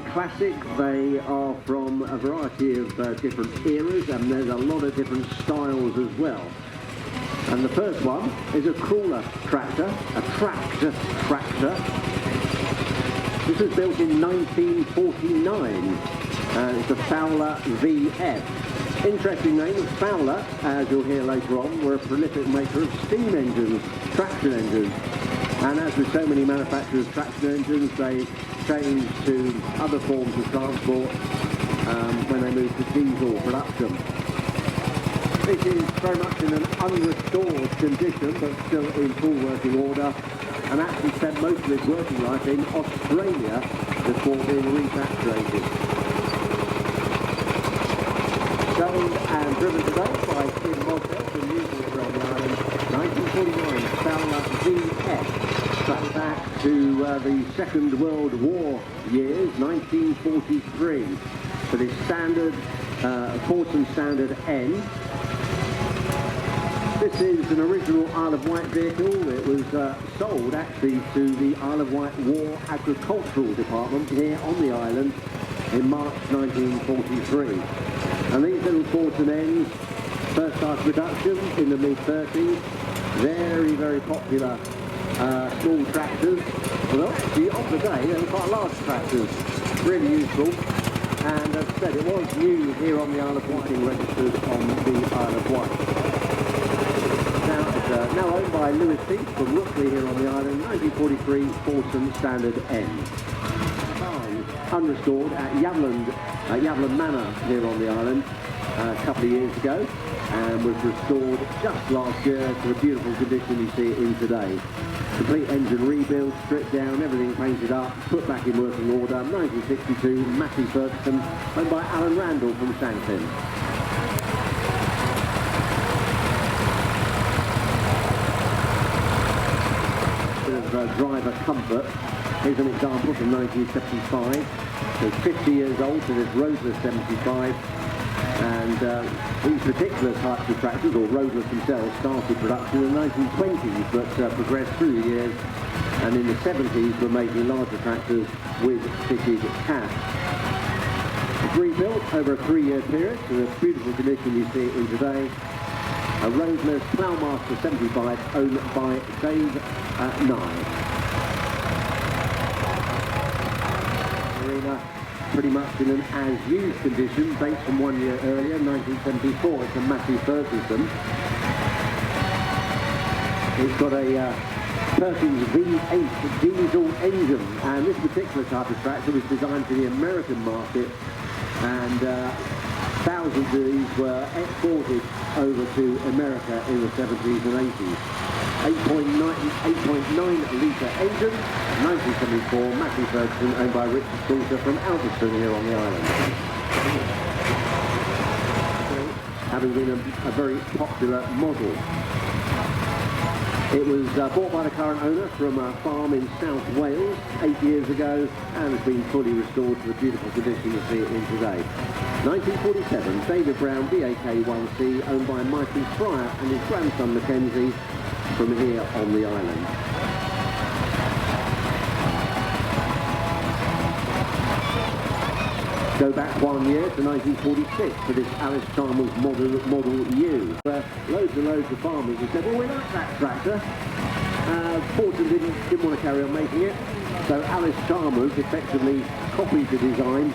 classic. They are from a variety of different eras, and there's a lot of different styles as well. And the first one is a crawler tractor, a tractor. This was built in 1949, and it's a Fowler VF. Interesting name, Fowler, as you'll hear later on, were a prolific maker of steam engines, traction engines. And as with so many manufacturers of traction engines, they changed to other forms of transport when they moved to diesel production. This is very much in an unrestored condition, but still in full working order, and actually spent most of its working life in Australia before being repatriated. Owned and driven today by Tim Mosdell from Newport on the island, 1949 Fowler VF. Back to the Second World War years, 1943, for this standard, Fortune Standard N. This is an original Isle of Wight vehicle. It was sold actually to the Isle of Wight War Agricultural Department here on the island in March 1943. And these little Fortune N's first started production in the mid-30s. Very, very popular small tractors. Well, actually, of the day, they were quite large tractors. Really useful. And as I said, it was new here on the Isle of Wight, registered on the Isle of Wight. Now, it's now owned by Lewis Peake from Rookley here on the island, 1943 Fortune Standard N. Unrestored at Yavland Manor here on the island a couple of years ago, and was restored just last year to the beautiful condition you see it in today. Complete engine rebuild, stripped down, everything painted up, put back in working order. 1962, Matthew Ferguson, owned by Alan Randall from Shanklin. Driver comfort. Here's an example from 1975. So 50 years old, so this roadless 75. And these particular types of tractors, or roadless themselves, started production in the 1920s, but progressed through the years. And in the 70s, were making larger tractors with fitted cab. It's rebuilt over a 3-year period to the beautiful condition you see it in today. A roadless Ploughmaster 75 owned by Dave Nye. Marina pretty much in an as-used condition, based from 1 year earlier, 1974. It's a Matthew Ferguson. It's got a Perkins V8 diesel engine, and this particular type of tractor was designed for the American market, and thousands of these were exported over to America in the 70s and 80s. 8.9 litre engine, 1974, Matthew Ferguson, owned by Richard Salter from Alderson here on the island. Having been a very popular model. It was bought by the current owner from a farm in South Wales 8 years ago, and has been fully restored to the beautiful condition you see it in today. 1947, David Brown BAK1C, owned by Michael Fryer and his grandson Mackenzie from here on the island. Go back 1 year to 1946 for this Alice Chalmers Model U. Loads and loads of farmers have said, well, we like that tractor. Fortune didn't want to carry on making it, so Alice Chalmers effectively copied the design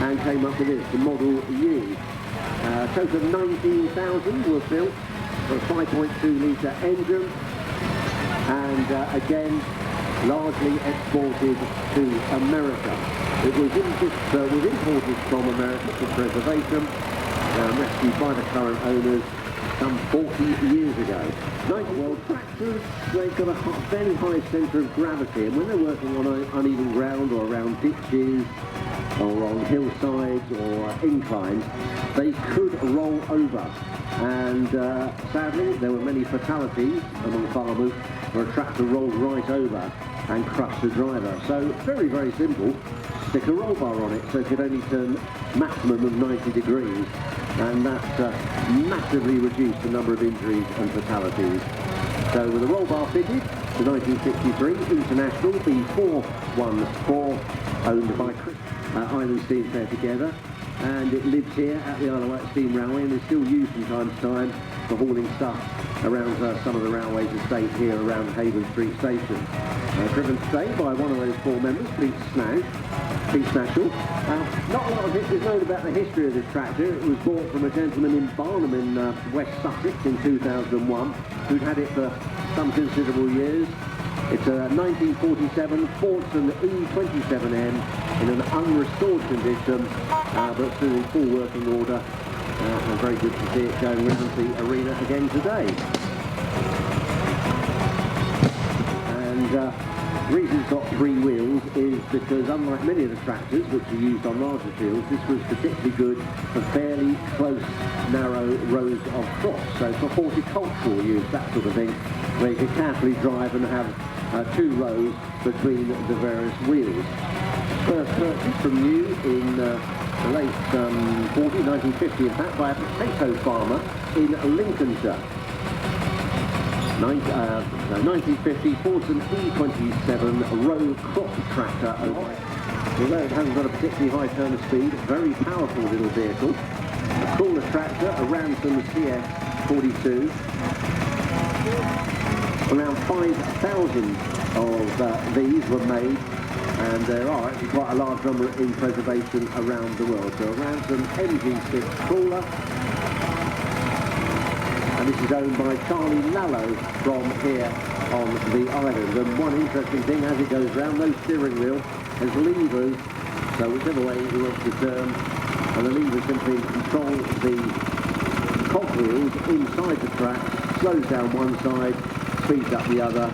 and came up with this, the Model U. A total of 19,000 were built for a 5.2 litre engine, and again, largely exported to America. It was imported from America for preservation, rescued by the current owners some 40 years ago. Well, tractors, they've got a very high centre of gravity, and when they're working on uneven ground or around ditches or on hillsides or inclines, they could roll over. And sadly, there were many fatalities among farmers where a tractor rolled right over and crushed the driver. So very, very simple. Stick a roll bar on it so it could only turn maximum of 90 degrees, and that massively reduced the number of injuries and fatalities. So with a roll bar fitted, the 1963 International B414, owned by Chris. Island Steam Fair together, and it lives here at the Isle of Wight Steam Railway and is still used from time to time for hauling stuff around some of the railways estate here around Haven Street Station. Driven today by one of those four members, Pete Snatchell. Not a lot of it is known about the history of this tractor. It was bought from a gentleman in Barnham in West Sussex in 2001, who'd had it for some considerable years. It's a 1947 Fordson E27M in an unrestored condition, but still in full working order. And very good to see it going around the arena again today. And the reason it's got three wheels is because, unlike many of the tractors which are used on larger fields, this was particularly good for fairly close, narrow rows of cross. So for horticultural use, that sort of thing, where you could carefully drive and have two rows between the various wheels. First purchased from you in the late 1950 in fact, by a potato farmer in Lincolnshire. 1950 Fordson E27 row crop tractor. Although it hasn't got a particularly high turn of speed, very powerful little vehicle. A crawler tractor, a Ransom CS42. Around 5,000 of these were made, and there are actually quite a large number in preservation around the world. So a Ransom MG6 crawler, and this is owned by Charlie Lallo from here on the island. And one interesting thing, as it goes round, those steering wheel has levers, so whichever way you want to turn, and the levers simply control the cogwheels inside the track, slows down one side, speeds up the other,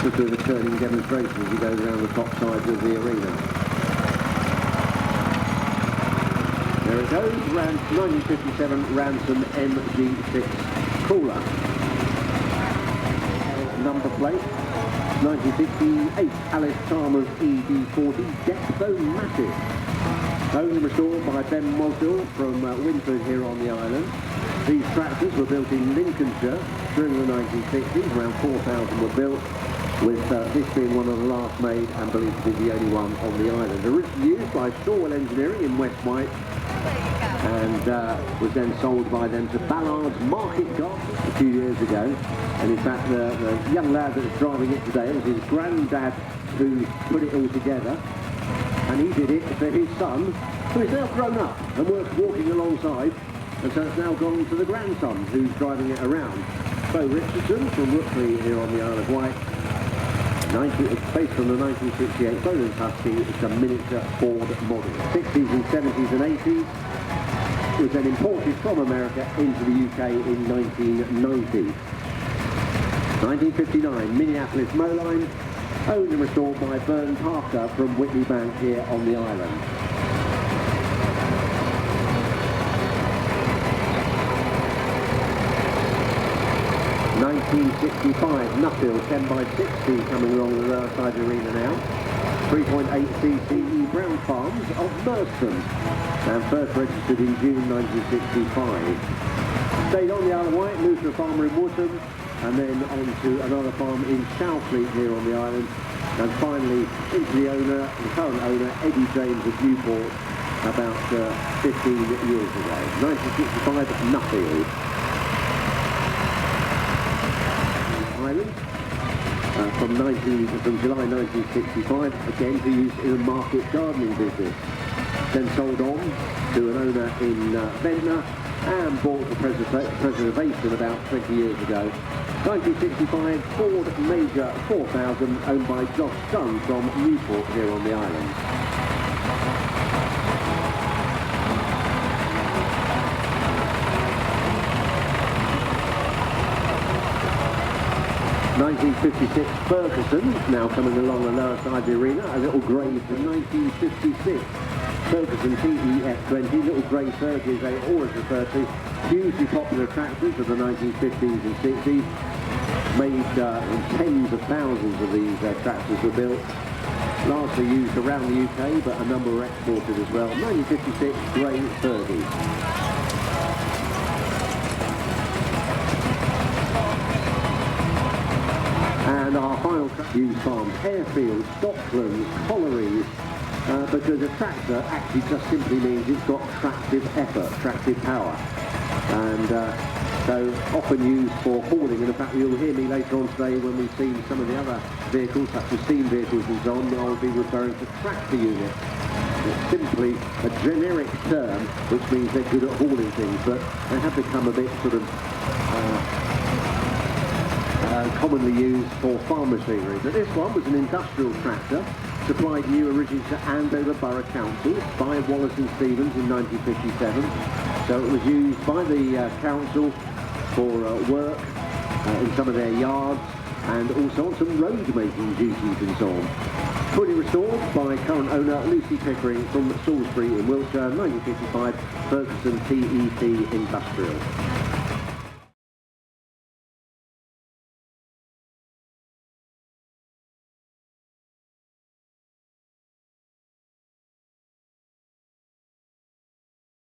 just doing a turning demonstration as he goes around the top sides of the arena. There it goes, 1957 Ransom MG6 crawler. Number plate, 1968 Alice Chalmers ED40 Depth-O-Matic. Owned and restored by Ben Mosdell from Winford here on the island. These tractors were built in Lincolnshire during the 1960s, around 4,000 were built, with this being one of the last made and believed to be the only one on the island. Originally used by Shorwell Engineering in West Wight, and was then sold by them to Ballard's Market Garden a few years ago. And in fact, the young lad that was driving it today, it was his granddad who put it all together, and he did it for his son, who is now grown up and walking alongside. And so it's now gone to the grandson who's driving it around. Bo Richardson from Rookley here on the Isle of Wight. It's based on the 1968 Bowden's Husky. It's a miniature Ford model. 60s and 70s and 80s. It was then imported from America into the UK in 1990. 1959 Minneapolis Moline, owned and restored by Vern Parker from Whitley Bank here on the island. 1965 Nuffield 10x60 coming along the lower side arena now. 3.8cc Brown Farms of Merstham, and first registered in June 1965. Stayed on the Isle of Wight, moved to a farmer in Wootton, and then on to another farm in Shalfleet here on the island, and finally into the current owner, Eddie James of Newport, about 15 years ago. 1965 Nuffield. Island. From July 1965, again to use in a market gardening business. Then sold on to an owner in Ventnor and bought for preservation about 20 years ago. 1965 Ford Major 4000, owned by Josh Dunn from Newport here on the island. 1956 Ferguson, now coming along the lower side of the arena, a little grey from 1956. Ferguson TEF20, little grey Fergie as they always refer to, hugely popular tractors of the 1950s and 60s. Made tens of thousands of these tractors were built, largely used around the UK, but a number were exported as well. 1956 grey Fergie. And our final used farms, airfields, docklands, collieries, because a tractor actually just simply means it's got tractive effort, tractive power. And so often used for hauling, and in fact you'll hear me later on today when we see some of the other vehicles, such as steam vehicles and so on, I'll be referring to tractor units. It's simply a generic term which means they're good at hauling things, but they have become a bit sort of commonly used for farm machinery. But this one was an industrial tractor, supplied new originally to Andover Borough Council by Wallace and Stevens in 1957. So it was used by the council for work in some of their yards and also on some road making duties and so on. Fully restored by current owner Lucy Pickering from Salisbury in Wiltshire, 1955, Ferguson TEP Industrial.